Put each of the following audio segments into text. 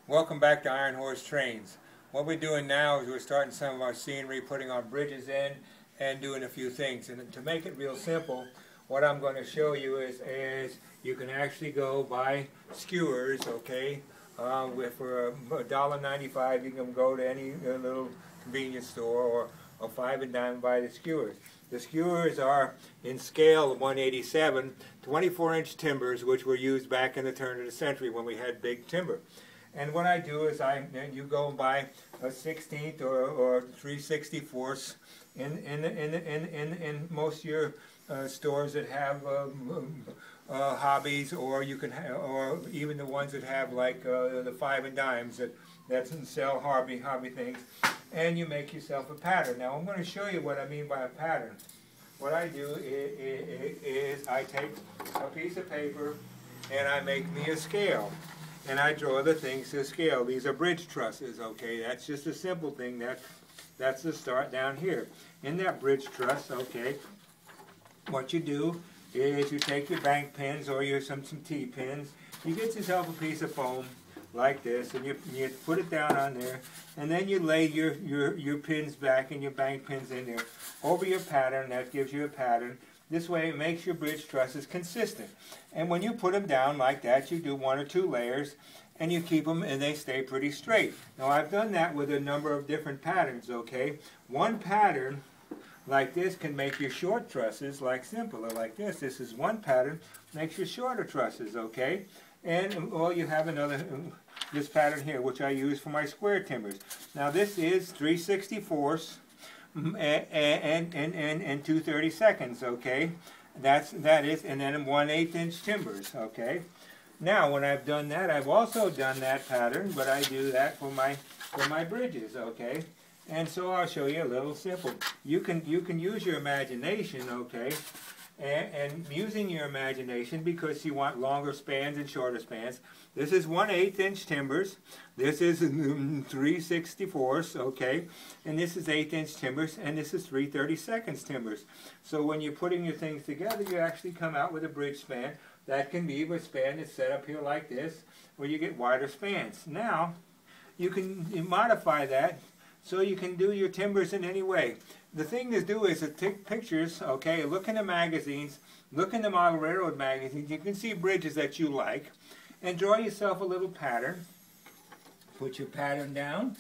Welcome back to Iron Horse Trains. What we're doing now is we're starting some of our scenery, putting our bridges in, and doing a few things. And to make it real simple, what I'm going to show you is you can actually go buy skewers, okay? For $1.95 you can go to any little convenience store or a 5 and dime and buy the skewers. The skewers are in scale of 187, 24-inch timbers, which were used back in the turn of the century when we had big timber. And what I do is you go and buy a 16th or 3/64 in most of your stores that have hobbies, or you can or even the ones that have like the 5 and dimes that sell hobby things, and you make yourself a pattern. Now I'm going to show you what I mean by a pattern. What I do is I take a piece of paper and I make me a scale. And I draw the things to scale. These are bridge trusses, okay? That's just a simple thing. That's the start down here. In that bridge truss, okay, what you do is you take your bank pins or some T-pins. You get yourself a piece of foam like this, and you put it down on there, and then you lay your pins back and your bank pins in there over your pattern. That gives you a pattern. This way it makes your bridge trusses consistent. And when you put them down like that, you do 1 or 2 layers and you keep them and they stay pretty straight. Now I've done that with a number of different patterns, okay? One pattern like this can make your short trusses like simpler, like this. This is one pattern, makes your shorter trusses, okay? And well, you have another, this pattern here, which I use for my square timbers. Now this is 3/64 and 2/32, okay? That is, and then 1/8 inch timbers, okay? Now when I've done that, I've also done that pattern, but I do that for my bridges, okay? And so I'll show you a little simple. You can use your imagination, okay? And using your imagination, because you want longer spans and shorter spans. This is 1/8 inch timbers. This is 3/64, okay? And this is 1/8 inch timbers, and this is 3/32 timbers. So when you're putting your things together, you actually come out with a bridge span. That can be a span that's set up here like this, where you get wider spans. Now, you can modify that so you can do your timbers in any way. The thing to do is to take pictures, okay, look in the magazines, look in the model railroad magazines, you can see bridges that you like, and draw yourself a little pattern. Put your pattern down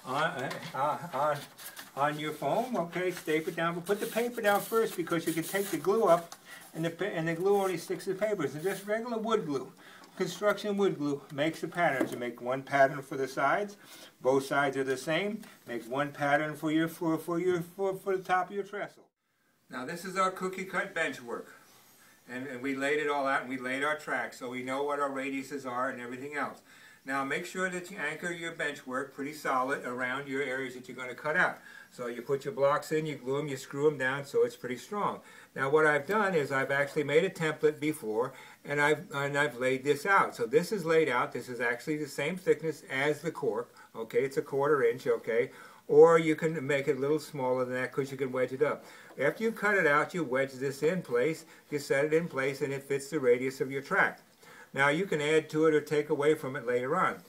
on your foam, okay, staple it down, but put the paper down first because you can take the glue up, and the glue only sticks to the paper. It's just regular wood glue. Construction wood glue makes the patterns. You make one pattern for the sides. Both sides are the same. Make one pattern for the top of your trestle. Now this is our cookie cut bench work, and we laid it all out, and we laid our tracks so we know what our radiuses are and everything else. Now make sure that you anchor your bench work pretty solid around your areas that you're going to cut out. So you put your blocks in, you glue them, you screw them down so it's pretty strong. Now what I've done is I've actually made a template before, and I've laid this out. So this is laid out. This is actually the same thickness as the cork. Okay, it's a 1/4 inch. Okay, or you can make it a little smaller than that because you can wedge it up. After you cut it out, you wedge this in place. You set it in place, and it fits the radius of your track. Now you can add to it or take away from it later on.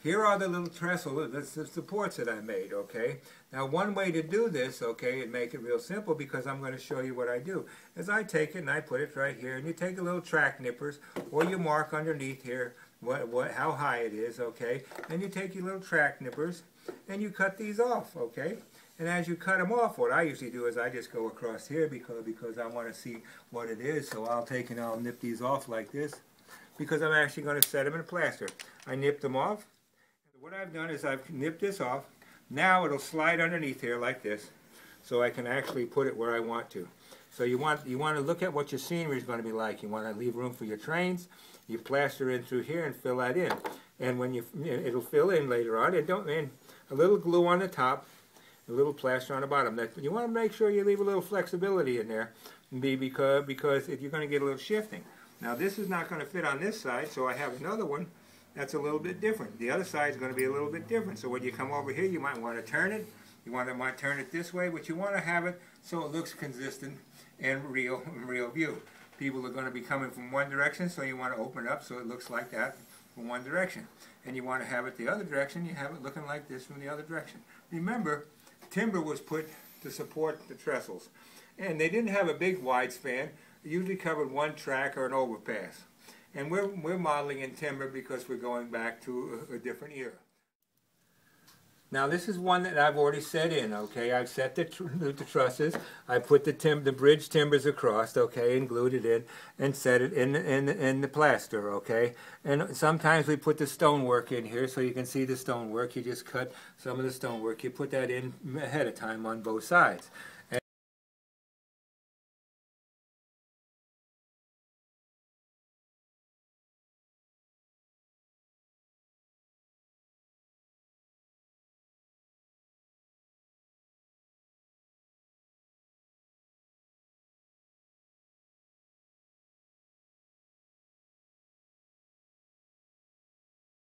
Here are the little trestle, the supports that I made, okay? Now one way to do this, okay, and make it real simple, because I'm going to show you what I do, is I take it and I put it right here, and you take a little track nippers, or you mark underneath here how high it is, okay? And you take your little track nippers, and you cut these off, okay? And as you cut them off, what I usually do is I just go across here because I want to see what it is, so I'll take and I'll nip these off like this, because I'm actually going to set them in plaster. I nip them off. What I've done is I've nipped this off. Now it'll slide underneath here like this, so I can actually put it where I want to. So you want to look at what your scenery is going to be like. You want to leave room for your trains. You plaster in through here and fill that in. And when it'll fill in later on. And a little glue on the top, a little plaster on the bottom. You want to make sure you leave a little flexibility in there, because if you're going to get a little shifting. Now this is not going to fit on this side, so I have another one that's a little bit different. The other side is going to be a little bit different. So when you come over here, you might want to turn it. You might turn it this way, but you want to have it so it looks consistent and real view. People are going to be coming from one direction, so you want to open it up so it looks like that from one direction. And you want to have it the other direction, you have it looking like this from the other direction. Remember, timber was put to support the trestles. And they didn't have a big wide span. It usually covered one track or an overpass. And we're modeling in timber because we're going back to a different era. Now this is one that I've already set in, okay? I've set the trusses, I put the bridge timbers across, okay, and glued it in, and set it in the plaster, okay? And sometimes we put the stonework in here so you can see the stonework. You just cut some of the stonework, you put that in ahead of time on both sides.